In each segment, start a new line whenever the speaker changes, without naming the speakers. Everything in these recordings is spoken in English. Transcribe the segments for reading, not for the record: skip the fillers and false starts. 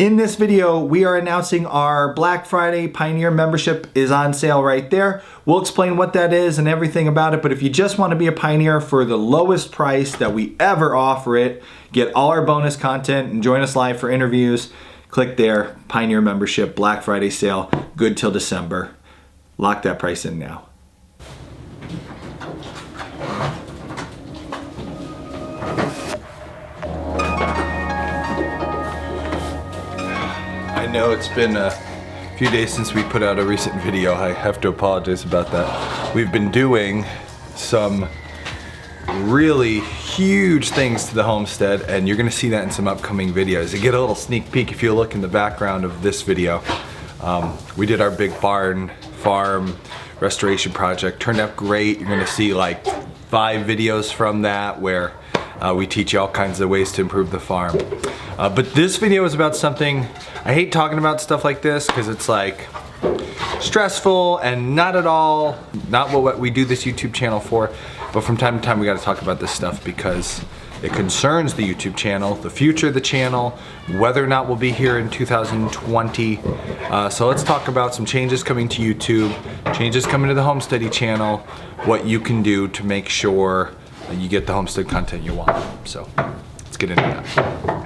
In this video, we are announcing our Black Friday Pioneer membership is on sale right there. We'll explain what that is and everything about it, but if you just want to be a Pioneer for the lowest price that we ever offer it, get all our bonus content and join us live for interviews, click there, Pioneer membership, Black Friday sale, good till December. Lock that price in now. I know it's been a few days since we put out a recent video. I have to apologize about that. We've been doing some really huge things to the homestead, and you're gonna see that in some upcoming videos. You get a little sneak peek if you look in the background of this video. We did our big barn farm restoration project. Turned out great. You're gonna see like 5 videos from that where we teach you all kinds of ways to improve the farm. But this video is about something, I hate talking about stuff like this because it's like stressful and not at all, not what we do this YouTube channel for, but from time to time we gotta talk about this stuff because it concerns the YouTube channel, the future of the channel, whether or not we'll be here in 2020. So let's talk about some changes coming to YouTube, changes coming to the Homesteady channel, what you can do to make sure that you get the homestead content you want. So let's get into that.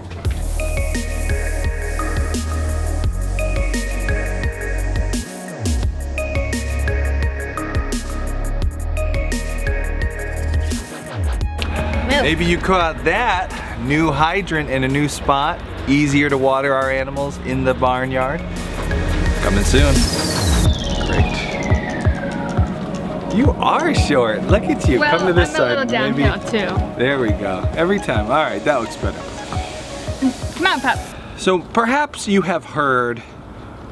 Maybe you caught that new hydrant in a new spot. Easier to water our animals in the barnyard. Coming soon. Great. You are short. Look at you.
Well,
come to this
I'm
side.
a little downhill too.
There we go. Every time. All right, that looks better.
Come on, pup.
So perhaps you have heard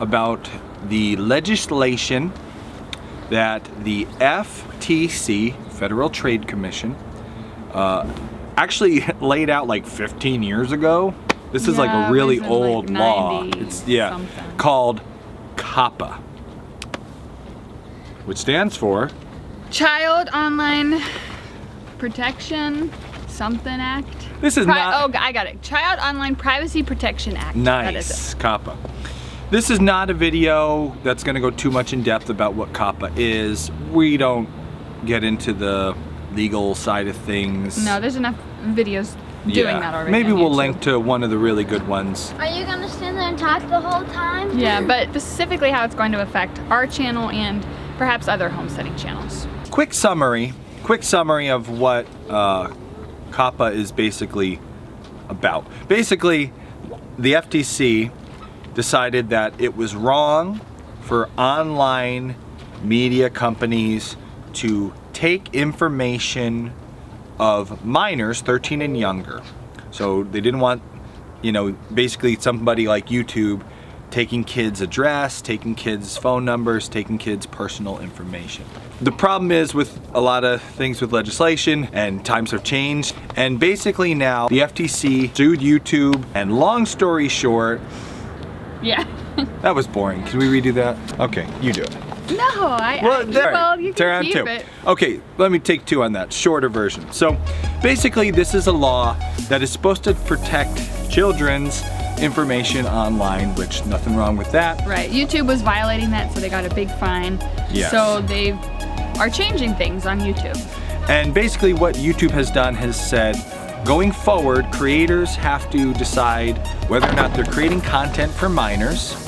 about the legislation that the FTC, Federal Trade Commission, actually laid out like 15 years ago. This is like a really old
like
law.
90
It's
something.
called COPPA, which stands for
Child Online Protection something Act.
This is not.
Oh, I got it. Child Online Privacy Protection Act. That is
Nice,
it.
COPPA. This is not a video that's going to go too much in depth about what COPPA is. We don't get into the legal side of things.
No, there's enough videos doing that already.
Maybe
on
we'll
YouTube.
link to one of the really good ones.
Are you gonna stand there and talk the whole time?
Yeah, but specifically how it's going to affect our channel and perhaps other homesteading channels.
Quick summary of what COPPA is basically about. Basically, the FTC decided that it was wrong for online media companies to take information of minors 13 and younger. So they didn't want, basically somebody like YouTube taking kids' address, taking kids' phone numbers, taking kids' personal information. The problem is with a lot of things with legislation, and times have changed, and basically now the FTC sued YouTube, and long story short,
Yeah.
that was boring. Can we redo that? Okay, you do it.
No, you can keep it.
Okay, let me take 2 on that, shorter version. So basically this is a law that is supposed to protect children's information online, which nothing wrong with that.
Right, YouTube was violating that, so they got a big fine.
Yes.
So they are changing things on YouTube.
And basically what YouTube has done has said, going forward, creators have to decide whether or not they're creating content for minors,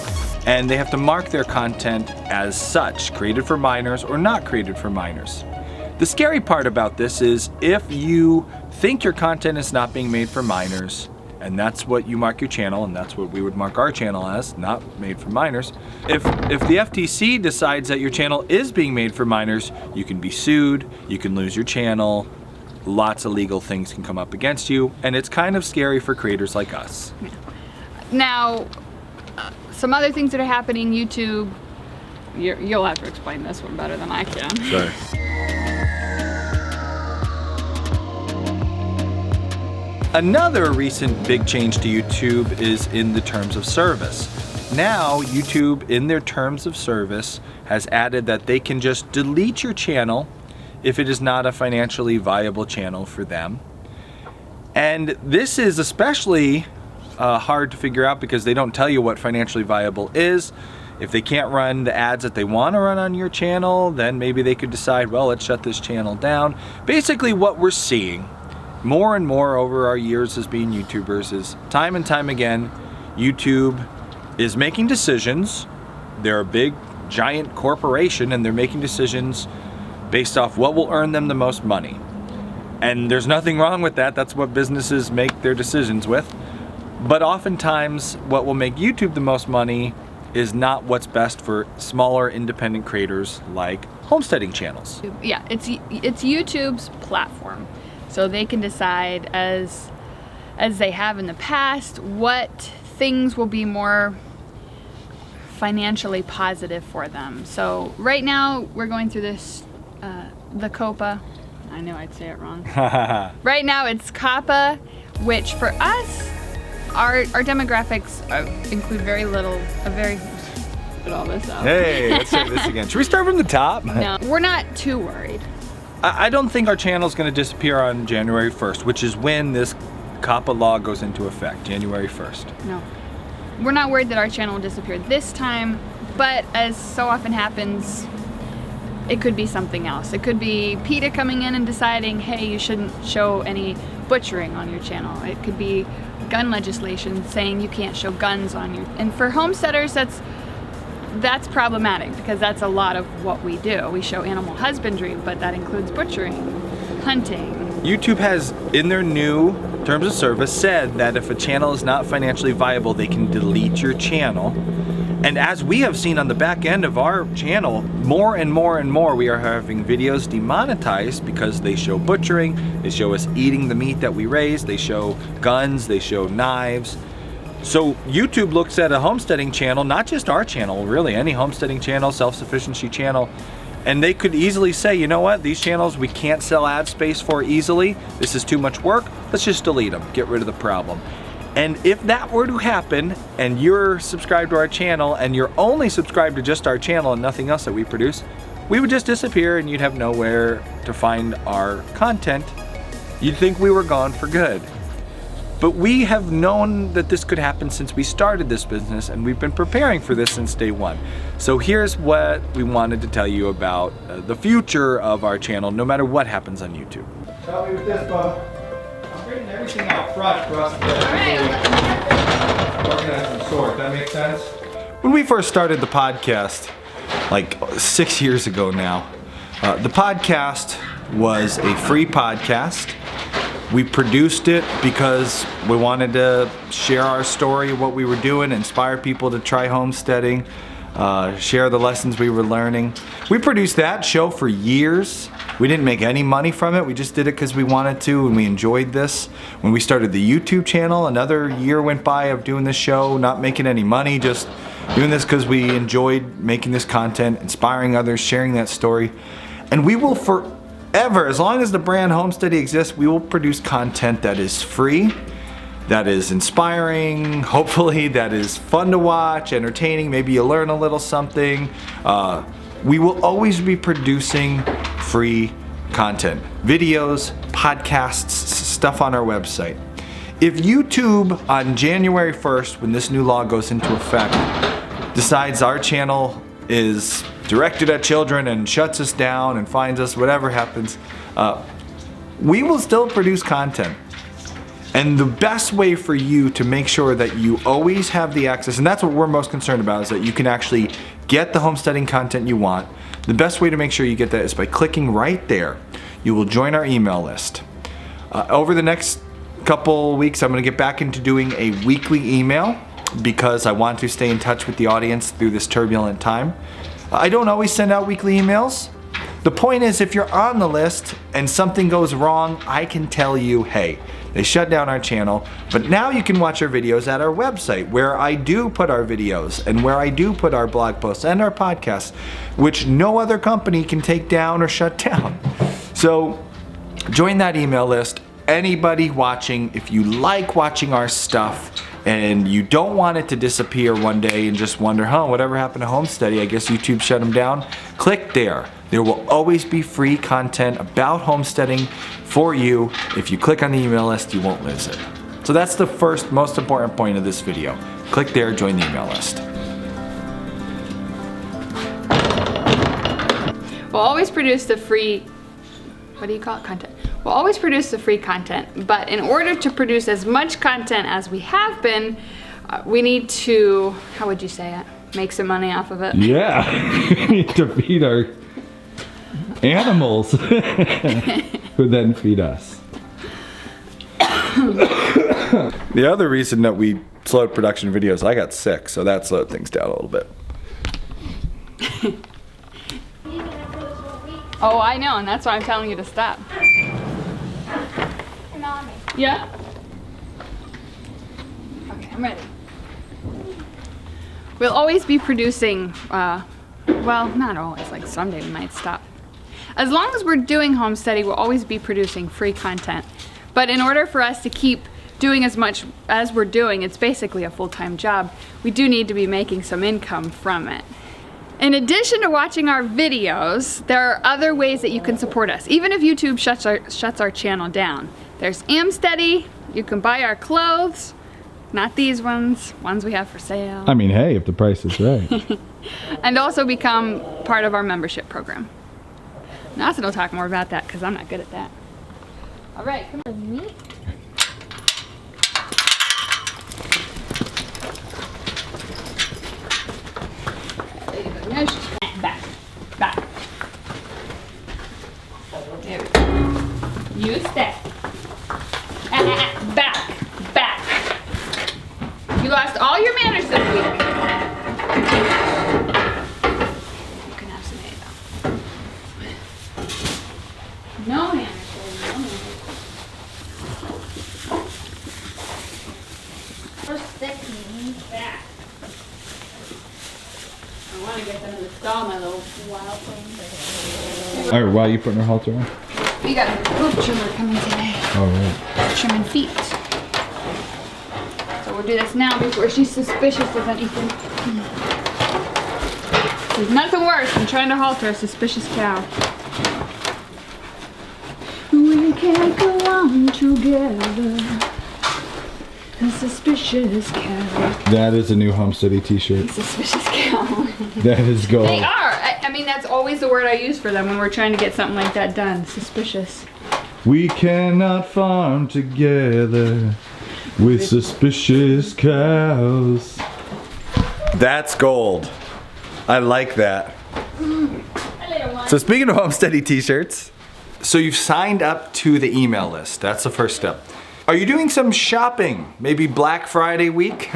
and they have to mark their content as such, created for minors or not created for minors. The scary part about this is if you think your content is not being made for minors, and that's what you mark your channel, and that's what we would mark our channel as, not made for minors. If the FTC decides that your channel is being made for minors, you can be sued, you can lose your channel, lots of legal things can come up against you, and it's kind of scary for creators like us.
Now, some other things that are happening, YouTube, you'll have to explain this one better than I can.
Sorry. Another recent big change to YouTube is in the terms of service. Now, YouTube, in their terms of service, has added that they can just delete your channel if it is not a financially viable channel for them. And this is especially hard to figure out because they don't tell you what financially viable is. If they can't run the ads that they want to run on your channel, then maybe they could decide, well, let's shut this channel down. Basically what we're seeing more and more over our years as being YouTubers is time and time again, YouTube is making decisions. They're a big, giant corporation and they're making decisions based off what will earn them the most money. And there's nothing wrong with that. That's what businesses make their decisions with. But oftentimes what will make YouTube the most money is not what's best for smaller independent creators like homesteading channels.
Yeah, it's YouTube's platform. So they can decide as they have in the past what things will be more financially positive for them. So right now we're going through this, the COPPA. I knew I'd say it wrong. Right now it's COPPA, which for us, our demographics include very little, put all this up.
Hey, let's say this again. Should we start from the top?
No, we're not too worried.
I don't think our channel is going to disappear on January 1st, which is when this COPPA law goes into effect, January 1st.
No. We're not worried that our channel will disappear this time, but as so often happens, it could be something else. It could be PETA coming in and deciding, hey, you shouldn't show any butchering on your channel. It could be gun legislation saying you can't show guns on your... And for homesteaders, that's problematic because that's a lot of what we do. We show animal husbandry, but that includes butchering, hunting.
YouTube has, in their new terms of service, said that if a channel is not financially viable, they can delete your channel. And as we have seen on the back end of our channel, more and more and more we are having videos demonetized because they show butchering, they show us eating the meat that we raise, they show guns, they show knives. So YouTube looks at a homesteading channel, not just our channel, really any homesteading channel, self-sufficiency channel, and they could easily say, you know what, these channels we can't sell ad space for easily, this is too much work, let's just delete them, get rid of the problem. And if that were to happen, and you're subscribed to our channel, and you're only subscribed to just our channel and nothing else that we produce, we would just disappear and you'd have nowhere to find our content. You'd think we were gone for good. But we have known that this could happen since we started this business, and we've been preparing for this since day one. So here's what we wanted to tell you about the future of our channel, no matter what happens on YouTube. Help me with this, Bubba. I'm bringing everything out front for us to organize and sort. That makes sense? When we first started the podcast, like 6 years ago now, the podcast was a free podcast. We produced it because we wanted to share our story of what we were doing, inspire people to try homesteading, share the lessons we were learning. We produced that show for years. We didn't make any money from it. We just did it because we wanted to and we enjoyed this. When we started the YouTube channel, another year went by of doing this show, not making any money, just doing this because we enjoyed making this content, inspiring others, sharing that story. And we will forever, as long as the brand Homesteady exists, we will produce content that is free, that is inspiring, hopefully that is fun to watch, entertaining, maybe you learn a little something. We will always be producing free content, videos, podcasts, stuff on our website. If YouTube on January 1st, when this new law goes into effect, decides our channel is directed at children and shuts us down and finds us, whatever happens, we will still produce content. And the best way for you to make sure that you always have the access, and that's what we're most concerned about, is that you can actually get the homesteading content you want. The best way to make sure you get that is by clicking right there. You will join our email list. Over the next couple weeks, I'm going to get back into doing a weekly email because I want to stay in touch with the audience through this turbulent time. I don't always send out weekly emails. The point is, if you're on the list and something goes wrong, I can tell you, hey, they shut down our channel, but now you can watch our videos at our website where I do put our videos and where I do put our blog posts and our podcasts, which no other company can take down or shut down. So join that email list. Anybody watching, if you like watching our stuff and you don't want it to disappear one day and just wonder, whatever happened to Homesteady? I guess YouTube shut them down. Click there. There will always be free content about homesteading for you. If you click on the email list, you won't lose it. So that's the first most important point of this video. Click there, join the email list.
We'll always produce the free, what do you call it, content? We'll always produce the free content, but in order to produce as much content as we have been, we need to, how would you say it? Make some money off of it.
Yeah, we need to feed our animals who then feed us. The other reason that we slowed production videos, I got sick, so that slowed things down a little bit.
Oh, I know, and that's why I'm telling you to stop. Yeah? Okay, I'm ready. We'll always be producing, well, not always, like someday we might stop. As long as we're doing Homesteady, we'll always be producing free content. But in order for us to keep doing as much as we're doing, it's basically a full-time job, we do need to be making some income from it. In addition to watching our videos, there are other ways that you can support us. Even if YouTube shuts our channel down. There's Homesteady, you can buy our clothes, not these ones we have for sale.
I mean, hey, if the price is right.
And also become part of our membership program. Nelson will talk more about that because I'm not good at that. All right, come on.
Me?
Back, back. There we go. You stay. Back, back. You lost all your manners this week. You can have some egg though. No manners, baby, no manners.
We're sticking.
Back. I want to get them to stall my little wild thing.
Alright, why are you putting her halter on?
We got a hoof trimmer coming today.
Alright.
Trimming feet. So we'll do this now before she's suspicious of anything. There's nothing worse than trying to halter a suspicious cow. We can't go on together. A suspicious cow.
That is a new Homesteady t-shirt.
Suspicious cow.
That is gold.
They are. I mean, that's always the word I use for them when we're trying to get something like that done. Suspicious.
We cannot farm together with suspicious cows. That's gold. I like that. So speaking of Homesteady t-shirts, so you've signed up to the email list. That's the first step. Are you doing some shopping? Maybe Black Friday week?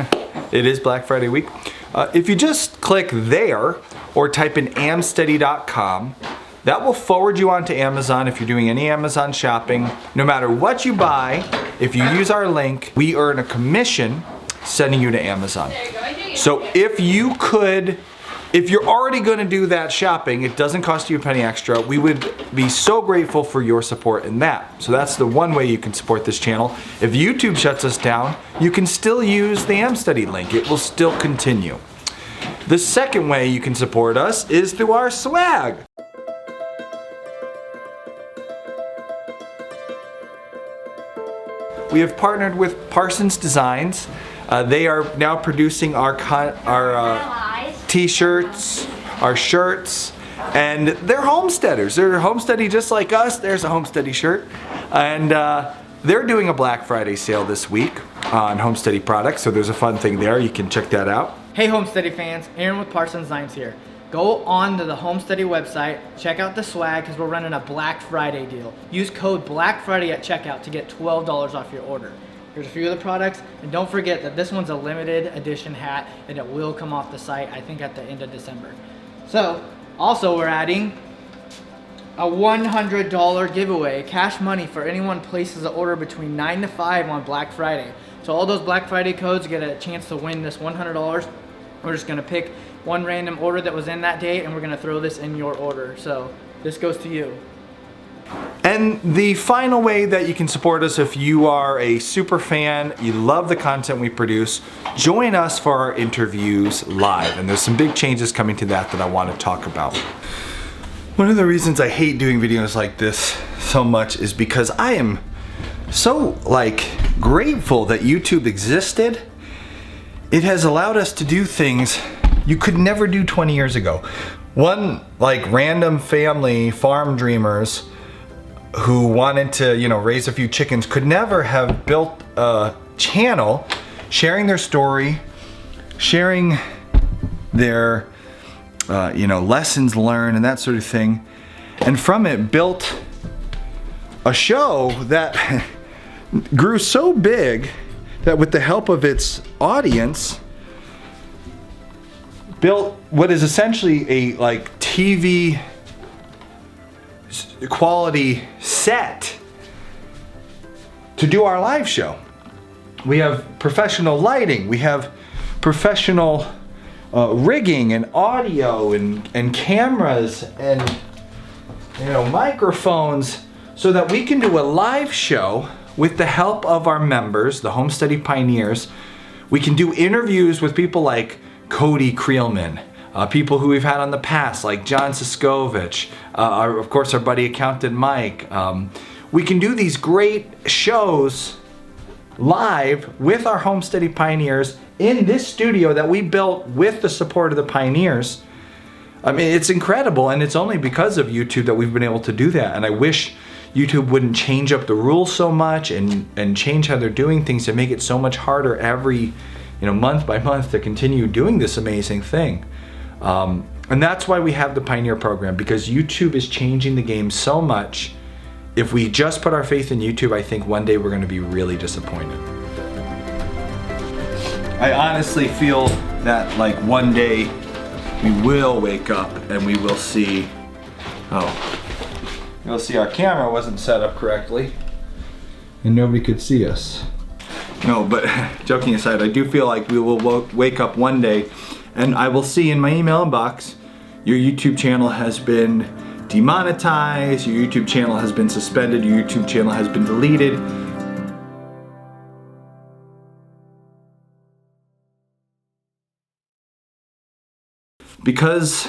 It is Black Friday week. If you just click there or type in amsteady.com, that will forward you onto Amazon if you're doing any Amazon shopping. No matter what you buy, if you use our link, we earn a commission sending you to Amazon.
There you go.
So if you're already gonna do that shopping, it doesn't cost you a penny extra. We would be so grateful for your support in that. So that's the one way you can support this channel. If YouTube shuts us down, you can still use the Homesteady link. It will still continue. The second way you can support us is through our swag. We have partnered with Parsons Designs. They are now producing our t-shirts, our shirts, and they're homesteaders. They're homesteady just like us. There's a Homesteady shirt. And they're doing a Black Friday sale this week on Homesteady products, so there's a fun thing there. You can check that out.
Hey Homesteady fans, Aaron with Parsons Designs here. Go on to the Homesteady website, check out the swag because we're running a Black Friday deal. Use code Black Friday at checkout to get $12 off your order. Here's a few of the products, and don't forget that this one's a limited edition hat and it will come off the site, I think at the end of December. So, also we're adding a $100 giveaway, cash money for anyone places an order between 9 to 5 on Black Friday. So all those Black Friday codes get a chance to win this $100. We're just gonna pick one random order that was in that date and we're gonna throw this in your order. So this goes to you.
And the final way that you can support us, if you are a super fan, you love the content we produce, join us for our interviews live. And there's some big changes coming to that I want to talk about. One of the reasons I hate doing videos like this so much is because I am so grateful that YouTube existed. It has allowed us to do things you could never do 20 years ago. One, like random family farm dreamers who wanted to, you know, raise a few chickens could never have built a channel sharing their story, sharing their, you know, lessons learned and that sort of thing. And from it built a show that grew so big that with the help of its audience, built what is essentially a like TV quality set to do our live show. We have professional lighting, we have professional rigging and audio and cameras and, you know, microphones, so that we can do a live show with the help of our members, the Homesteady Pioneers. We can do interviews with people like Cody Creelman, people who we've had on the past like John Siskovich, of course our buddy accountant Mike. We can do these great shows live with our Homesteady Pioneers in this studio that we built with the support of the Pioneers. I mean, it's incredible, and it's only because of YouTube that we've been able to do that. And I wish YouTube wouldn't change up the rules so much and change how they're doing things to make it so much harder every, you know, month by month to continue doing this amazing thing. And that's why we have the Pioneer program, because YouTube is changing the game so much. If we just put our faith in YouTube, I think one day we're going to be really disappointed. I honestly feel that like one day we will wake up and we will see, you'll see our camera wasn't set up correctly and nobody could see us. No, but joking aside, I do feel like we will wake up one day and I will see in my email inbox, your YouTube channel has been demonetized, your YouTube channel has been suspended, your YouTube channel has been deleted. Because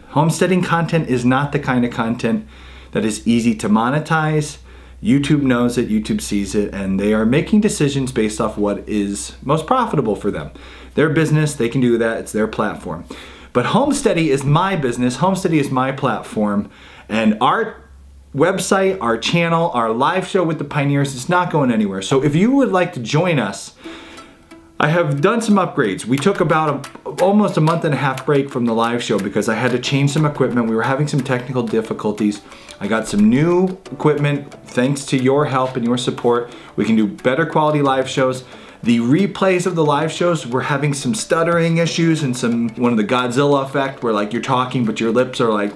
homesteading content is not the kind of content that is easy to monetize. YouTube knows it, YouTube sees it, and they are making decisions based off what is most profitable for them. Their business, they can do that, it's their platform. But Homesteady is my business, Homesteady is my platform, and our website, our channel, our live show with the Pioneers is not going anywhere. So if you would like to join us, I have done some upgrades. We took about almost a month and a half break from the live show because I had to change some equipment. We were having some technical difficulties. I got some new equipment thanks to your help and your support. We can do better quality live shows. The replays of the live shows, we're having some stuttering issues and one of the Godzilla effect where like you're talking but your lips are like,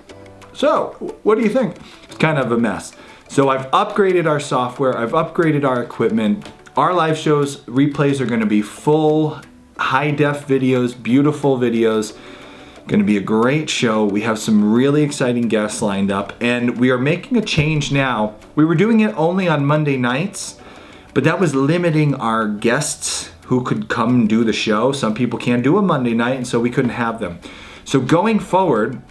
so what do you think? It's kind of a mess. So I've upgraded our software, I've upgraded our equipment. Our live shows replays are going to be full high def videos, beautiful videos. Going to be a great show. We have some really exciting guests lined up, and we are making a change now. We were doing it only on Monday nights, but that was limiting our guests who could come do the show. Some people can't do a Monday night, and so we couldn't have them. So going forward,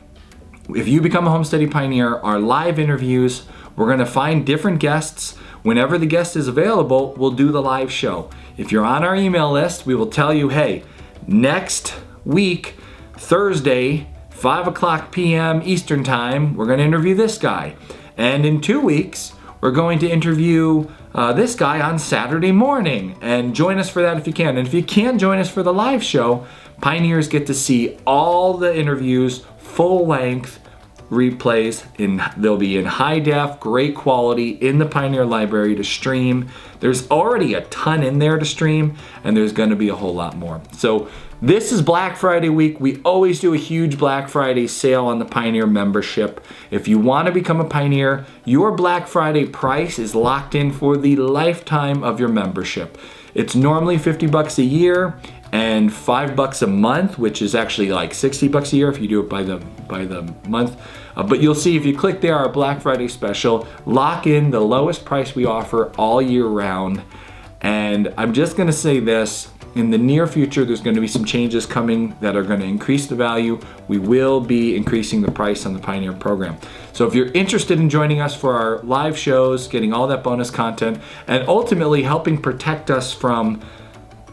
if you become a Homesteady Pioneer, our live interviews, we're going to find different guests. Whenever the guest is available, we'll do the live show. If you're on our email list, we will tell you, hey, next week, Thursday, 5:00 p.m. Eastern Time, we're going to interview this guy. And in 2 weeks, we're going to interview this guy on Saturday morning. And join us for that if you can. And if you can't join us for the live show, Pioneers get to see all the interviews, full length, replays, they'll be in high def, great quality in the Pioneer library to stream. There's already a ton in there to stream, and there's going to be a whole lot more. So this is Black Friday week. We always do a huge Black Friday sale on the Pioneer membership. If you want to become a Pioneer, your Black Friday price is locked in for the lifetime of your membership. It's normally $50 a year and $5 a month, which is actually like $60 a year if you do it by the month. But you'll see if you click there, our Black Friday special, lock in the lowest price we offer all year round. And I'm just gonna say this, in the near future, there's going to be some changes coming that are going to increase the value. We will be increasing the price on the Pioneer program. So if you're interested in joining us for our live shows, getting all that bonus content, and ultimately helping protect us from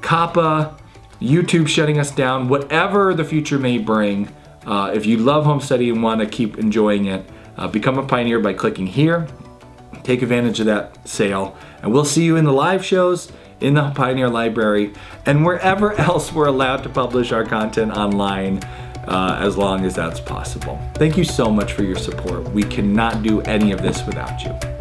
COPPA, YouTube shutting us down, whatever the future may bring, if you love Homesteady and want to keep enjoying it, become a Pioneer by clicking here. Take advantage of that sale, and we'll see you in the live shows, in the Pioneer Library, and wherever else we're allowed to publish our content online, as long as that's possible. Thank you so much for your support. We cannot do any of this without you.